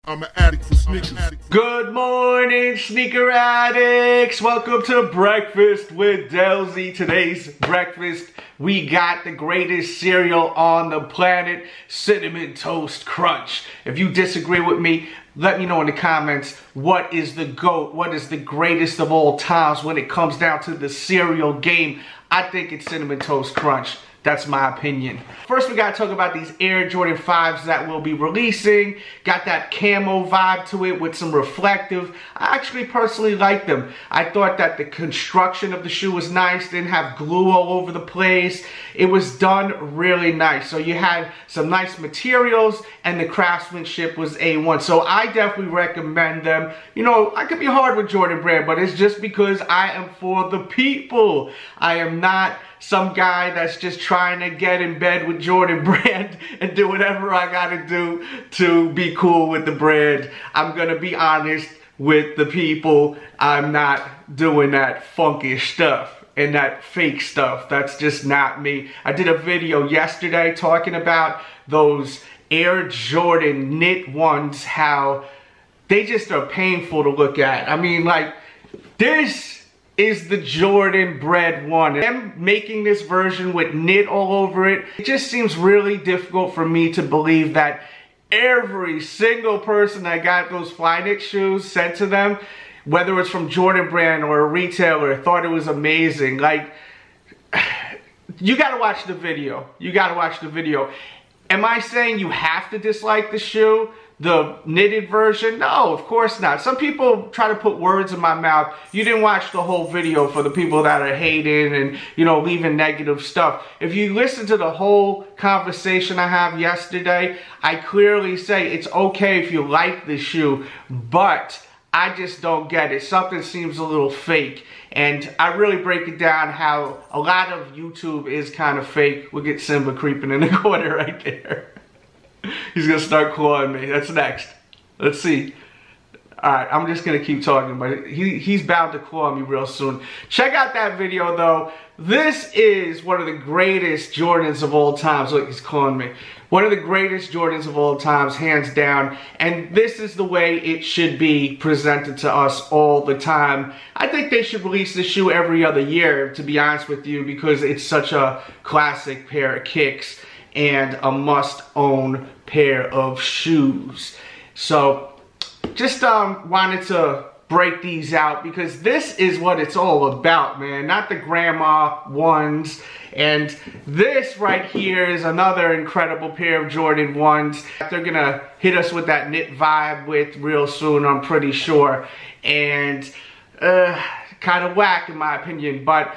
I'm an addict for sneakers. Good morning, sneaker addicts. Welcome to Breakfast with Delzy. Today's breakfast, we got the greatest cereal on the planet, Cinnamon Toast Crunch. If you disagree with me, let me know in the comments, what is the GOAT? What is the greatest of all times when it comes down to the cereal game? I think it's Cinnamon Toast Crunch. That's my opinion. First, we gotta talk about these Air Jordan 5s that we'll be releasing. Got that camo vibe to it with some reflective. I actually personally like them. I thought that the construction of the shoe was nice. Didn't have glue all over the place. It was done really nice. So you had some nice materials and the craftsmanship was A1. So I definitely recommend them. You know, I could be hard with Jordan Brand, but it's just because I am for the people. I am not some guy that's just trying to get in bed with Jordan Brand and do whatever I gotta do to be cool with the brand. I'm gonna be honest with the people. I'm not doing that funky stuff and that fake stuff. That's just not me. I did a video yesterday talking about those Air Jordan knit ones, how they just are painful to look at. I mean, like, this is the Jordan Bread one. Them making this version with knit all over it, it just seems really difficult for me to believe that every single person that got those Flyknit shoes sent to them, whether it's from Jordan Brand or a retailer, thought it was amazing. Like, you gotta watch the video. You gotta watch the video. Am I saying you have to dislike the shoe? The knitted version? No, of course not. Some people try to put words in my mouth. You didn't watch the whole video for the people that are hating and, you know, leaving negative stuff. If you listen to the whole conversation I have yesterday, I clearly say it's okay if you like the shoe, but I just don't get it. Something seems a little fake. And I really break it down how a lot of YouTube is kind of fake. We'll get Simba creeping in the corner right there. He's gonna start clawing me. That's next. Let's see. Alright, I'm just gonna keep talking, but he's bound to claw me real soon. Check out that video though. This is one of the greatest Jordans of all times. Look, he's clawing me. One of the greatest Jordans of all times, hands down. And this is the way it should be presented to us all the time. I think they should release this shoe every other year, to be honest with you, because it's such a classic pair of kicks and a must-own pair of shoes. So, just wanted to break these out because this is what it's all about, man. Not the grandma ones. And this right here is another incredible pair of Jordan 1s. They're gonna hit us with that knit vibe with real soon, I'm pretty sure. And kind of whack in my opinion, but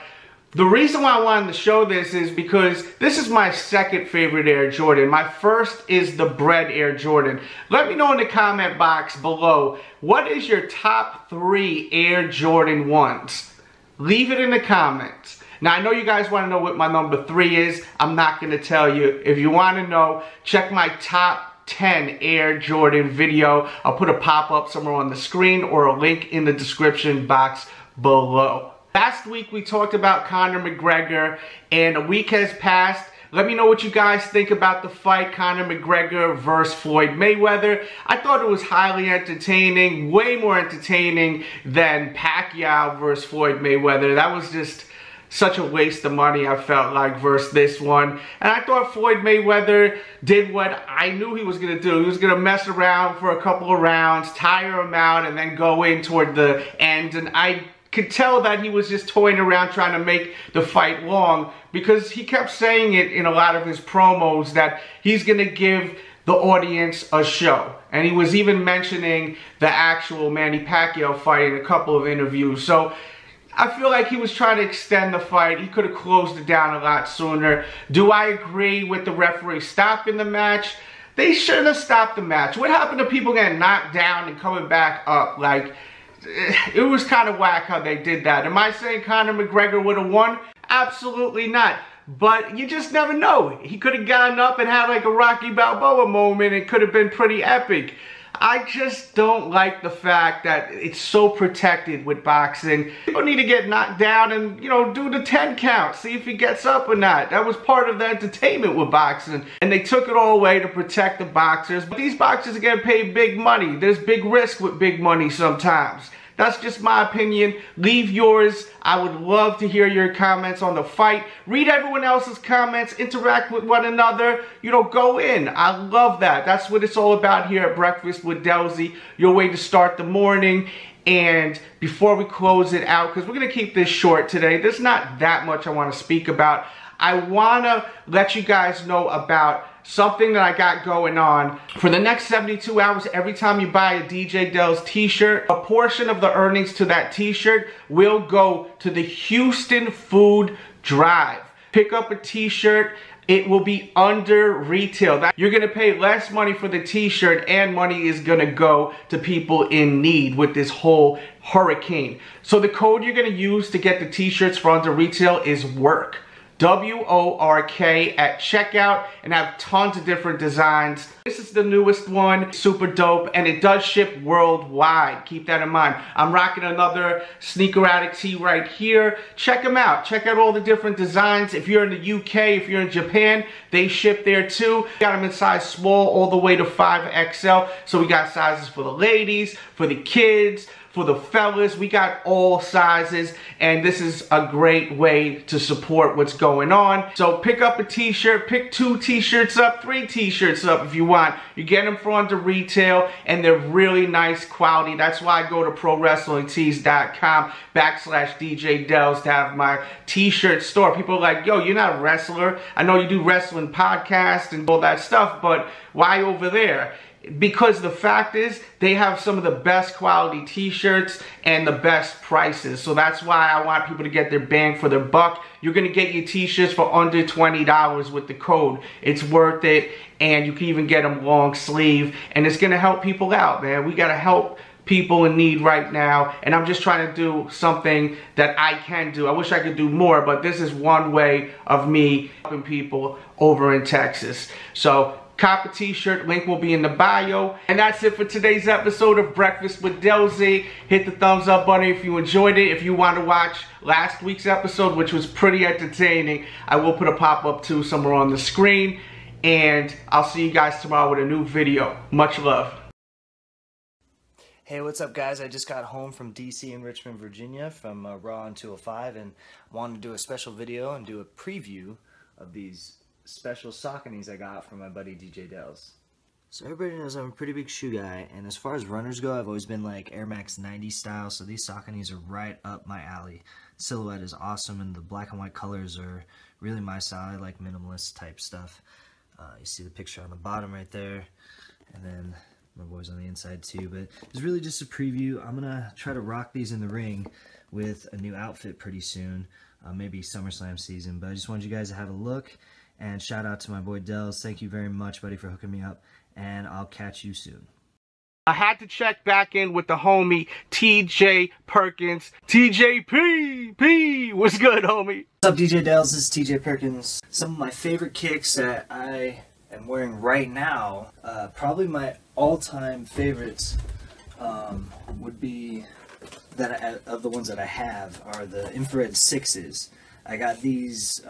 the reason why I wanted to show this is because this is my second favorite Air Jordan. My first is the Bread Air Jordan. Let me know in the comment box below, what is your top 3 Air Jordan 1s? Leave it in the comments. Now, I know you guys want to know what my number 3 is. I'm not going to tell you. If you want to know, check my top 10 Air Jordan video. I'll put a pop-up somewhere on the screen or a link in the description box below. Last week we talked about Conor McGregor and a week has passed. Let me know what you guys think about the fight, Conor McGregor versus Floyd Mayweather. I thought it was highly entertaining, way more entertaining than Pacquiao versus Floyd Mayweather. That was just such a waste of money, I felt like, versus this one. And I thought Floyd Mayweather did what I knew he was going to do. He was going to mess around for a couple of rounds, tire him out, and then go in toward the end. And I could tell that he was just toying around trying to make the fight long because he kept saying it in a lot of his promos that he's going to give the audience a show. And he was even mentioning the actual Manny Pacquiao fight in a couple of interviews. So I feel like he was trying to extend the fight. He could have closed it down a lot sooner. Do I agree with the referee stopping the match? They shouldn't have stopped the match. What happened to people getting knocked down and coming back up? Like, it was kind of whack how they did that. Am I saying Conor McGregor would have won? Absolutely not. But you just never know. He could have gotten up and had like a Rocky Balboa moment. It could have been pretty epic. I just don't like the fact that it's so protected with boxing. People need to get knocked down and, you know, do the 10 count, see if he gets up or not. That was part of the entertainment with boxing, and they took it all away to protect the boxers. But these boxers are getting paid big money. There's big risk with big money sometimes. That's just my opinion. Leave yours. I would love to hear your comments on the fight. Read everyone else's comments. Interact with one another. You know, go in. I love that. That's what it's all about here at Breakfast with Delzy. Your way to start the morning. And before we close it out, because we're going to keep this short today, there's not that much I want to speak about. I want to let you guys know about something that I got going on. For the next 72 hours, every time you buy a DJ Delz t-shirt, a portion of the earnings to that t-shirt will go to the Houston Food Drive. Pick up a t-shirt. It will be under retail. You're going to pay less money for the t-shirt, and money is going to go to people in need with this whole hurricane. So the code you're going to use to get the t-shirts for under retail is WORK. W-O-R-K at checkout, and have tons of different designs. This is the newest one, super dope, and it does ship worldwide. Keep that in mind. I'm rocking another Sneaker Addict tee right here. Check them out. Check out all the different designs. If you're in the UK, if you're in Japan, they ship there too. Got them in size small all the way to 5XL. So we got sizes for the ladies, for the kids, for the fellas. We got all sizes, and this is a great way to support what's going on. So pick up a t-shirt, pick 2 t-shirts up, 3 t-shirts up if you want. You get them for under retail, and they're really nice quality. That's why I go to ProWrestlingTees.com/DJ Delz to have my t-shirt store. People are like, yo, you're not a wrestler. I know you do wrestling podcasts and all that stuff, but why over there? Because the fact is, they have some of the best quality t-shirts and the best prices. So that's why I want people to get their bang for their buck. You're going to get your t-shirts for under $20 with the code. It's worth it, and you can even get them long sleeve, and it's going to help people out, man. We got to help people in need right now, and I'm just trying to do something that I can do. I wish I could do more, but this is one way of me helping people over in Texas. So cop a t-shirt, link will be in the bio. And that's it for today's episode of Breakfast with Delzy. Hit the thumbs up button if you enjoyed it. If you want to watch last week's episode, which was pretty entertaining, I will put a pop-up too somewhere on the screen. And I'll see you guys tomorrow with a new video. Much love. Hey, what's up, guys? I just got home from DC in Richmond, Virginia from Raw on 205, and wanted to do a special video and do a preview of these special Sauconys I got from my buddy DJ Delz. So everybody knows I'm a pretty big shoe guy, and as far as runners go, I've always been like Air Max 90 style, so these Sauconys are right up my alley. Silhouette is awesome, and the black and white colors are really my style. I like minimalist type stuff. You see the picture on the bottom right there, and then my boys on the inside too, but it's really just a preview. I'm gonna try to rock these in the ring with a new outfit pretty soon, maybe SummerSlam season, but I just wanted you guys to have a look. And shout out to my boy Delz. Thank you very much, buddy, for hooking me up. And I'll catch you soon. I had to check back in with the homie TJ Perkins. TJP! What's good, homie? What's up, DJ Delz? This is TJ Perkins. Some of my favorite kicks that I am wearing right now, probably my all-time favorites would be, of the ones that I have, are the infrared 6s. I got these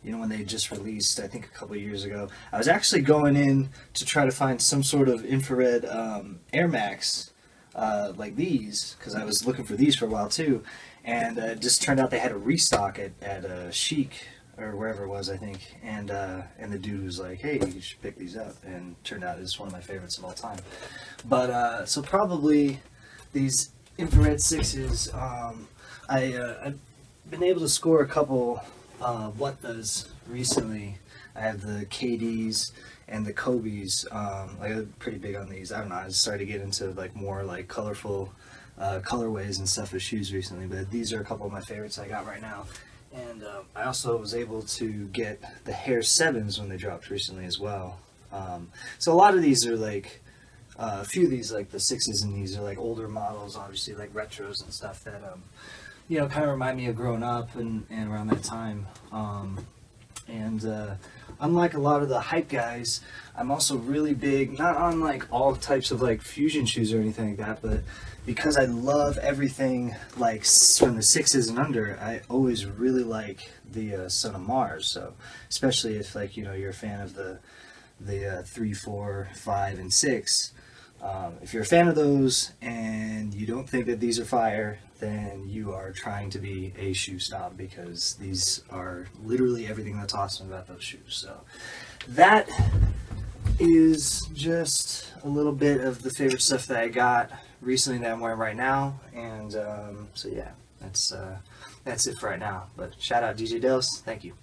you know, when they just released, I think a couple of years ago. I was actually going in to try to find some sort of infrared Air Max like these, because I was looking for these for a while too, and it just turned out they had a restock at Chic or wherever it was, I think, and the dude was like, hey, you should pick these up, and turned out it's one of my favorites of all time. But so probably these infrared 6s, I've been able to score a couple what does recently. I have the KDs and the Kobe's. Like, I'm pretty big on these. I don't know, I just started to get into like more like colorful colorways and stuff with shoes recently, but these are a couple of my favorites I got right now. And I also was able to get the Hair 7s when they dropped recently as well. So a lot of these are like a few of these, like the 6s and these, are like older models, obviously, like retros and stuff that you know, kind of remind me of growing up and around that time. And unlike a lot of the hype guys, I'm also really big, not on like all types of like fusion shoes or anything like that, but because I love everything like from the 6s and under, I always really like the Son of Mars. So especially if, like, you know, you're a fan of the 3, 4, 5, and 6. If you're a fan of those and you don't think that these are fire, then you are trying to be a shoe snob, because these are literally everything that's awesome about those shoes. So that is just a little bit of the favorite stuff that I got recently that I'm wearing right now. And so yeah, that's it for right now. But shout out DJ Delz. Thank you.